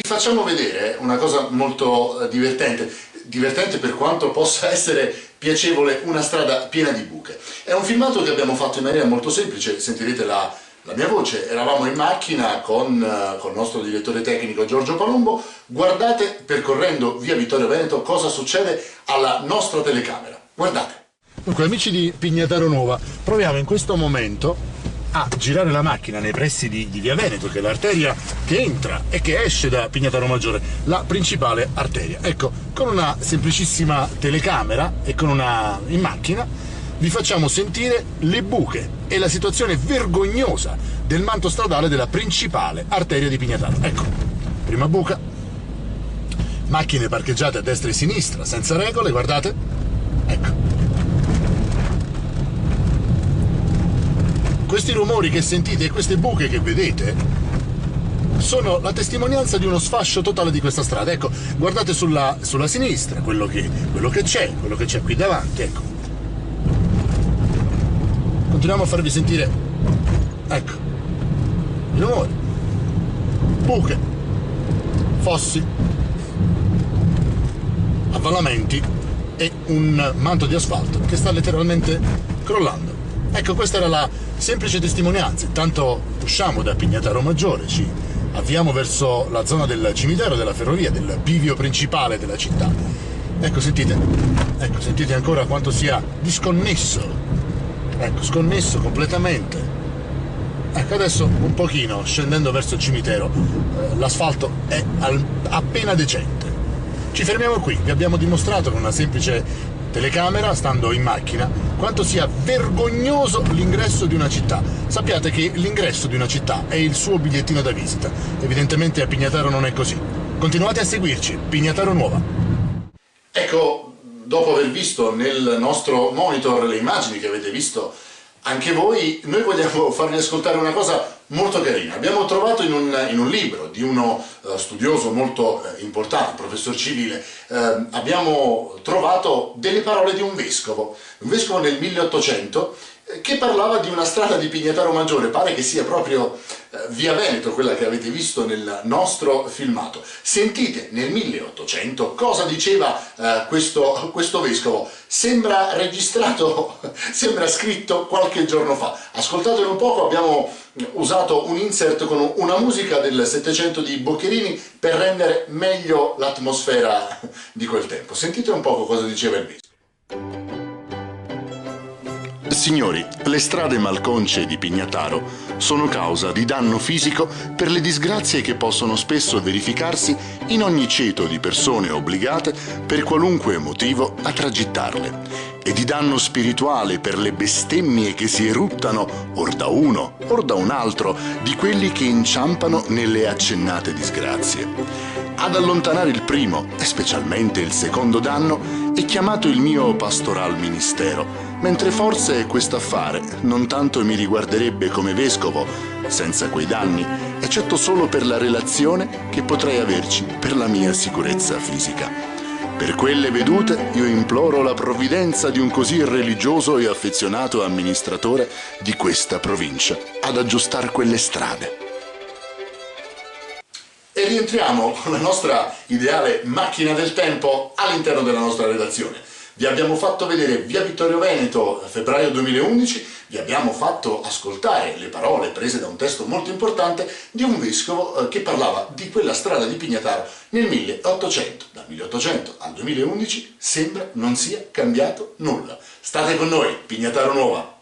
facciamo vedere una cosa molto divertente per quanto possa essere piacevole, una strada piena di buche. È un filmato che abbiamo fatto in maniera molto semplice, sentirete la mia voce. Eravamo in macchina con il nostro direttore tecnico Giorgio Palumbo. Guardate, percorrendo via Vittorio Veneto, cosa succede alla nostra telecamera. Guardate. Dunque, amici di Pignataro Nuova, proviamo in questo momento a girare la macchina nei pressi di via Veneto, che è l'arteria che entra e che esce da Pignataro Maggiore, la principale arteria. Ecco, con una semplicissima telecamera e in macchina vi facciamo sentire le buche e la situazione vergognosa del manto stradale della principale arteria di Pignataro. Ecco, prima buca, macchine parcheggiate a destra e sinistra senza regole, guardate, ecco. Questi rumori che sentite e queste buche che vedete sono la testimonianza di uno sfascio totale di questa strada. Ecco, guardate sulla sinistra quello che c'è qui davanti, ecco. Continuiamo a farvi sentire, ecco, i rumori, buche, fossi, avvallamenti e un manto di asfalto che sta letteralmente crollando. Ecco, questa era la semplice testimonianza. Intanto usciamo da Pignataro Maggiore, ci avviamo verso la zona del cimitero della ferrovia, del bivio principale della città. Ecco, sentite ancora quanto sia disconnesso. Ecco, sconnesso completamente. Ecco, adesso un pochino, scendendo verso il cimitero, l'asfalto è appena decente. Ci fermiamo qui, vi abbiamo dimostrato con una semplice telecamera, stando in macchina, quanto sia vergognoso l'ingresso di una città. Sappiate che l'ingresso di una città è il suo bigliettino da visita. Evidentemente a Pignataro non è così. Continuate a seguirci, Pignataro Nuova. Ecco, dopo aver visto nel nostro monitor le immagini che avete visto anche voi, noi vogliamo farvi ascoltare una cosa molto carina. Abbiamo trovato in un libro di uno studioso molto importante, professor Civile, abbiamo trovato delle parole di un vescovo nel 1800, che parlava di una strada di Pignataro Maggiore. Pare che sia proprio via Veneto quella che avete visto nel nostro filmato. Sentite nel 1800 cosa diceva questo vescovo. Sembra registrato, sembra scritto qualche giorno fa. Ascoltatelo un poco, abbiamo usato un insert con una musica del Settecento di Boccherini per rendere meglio l'atmosfera di quel tempo. Sentite un poco cosa diceva il vescovo. Signori, le strade malconce di Pignataro sono causa di danno fisico per le disgrazie che possono spesso verificarsi in ogni ceto di persone obbligate per qualunque motivo a tragittarle, e di danno spirituale per le bestemmie che si eruttano or da uno or da un altro di quelli che inciampano nelle accennate disgrazie. Ad allontanare il primo e specialmente il secondo danno è chiamato il mio pastoral ministero, mentre forse quest'affare non tanto mi riguarderebbe come vescovo senza quei danni, eccetto solo per la relazione che potrei averci per la mia sicurezza fisica. Per quelle vedute io imploro la provvidenza di un così religioso e affezionato amministratore di questa provincia ad aggiustar quelle strade. E rientriamo con la nostra ideale macchina del tempo all'interno della nostra redazione. Vi abbiamo fatto vedere via Vittorio Veneto, febbraio 2011, vi abbiamo fatto ascoltare le parole prese da un testo molto importante di un vescovo che parlava di quella strada di Pignataro nel 1800. Dal 1800 al 2011 sembra non sia cambiato nulla. State con noi, Pignataro Nuova!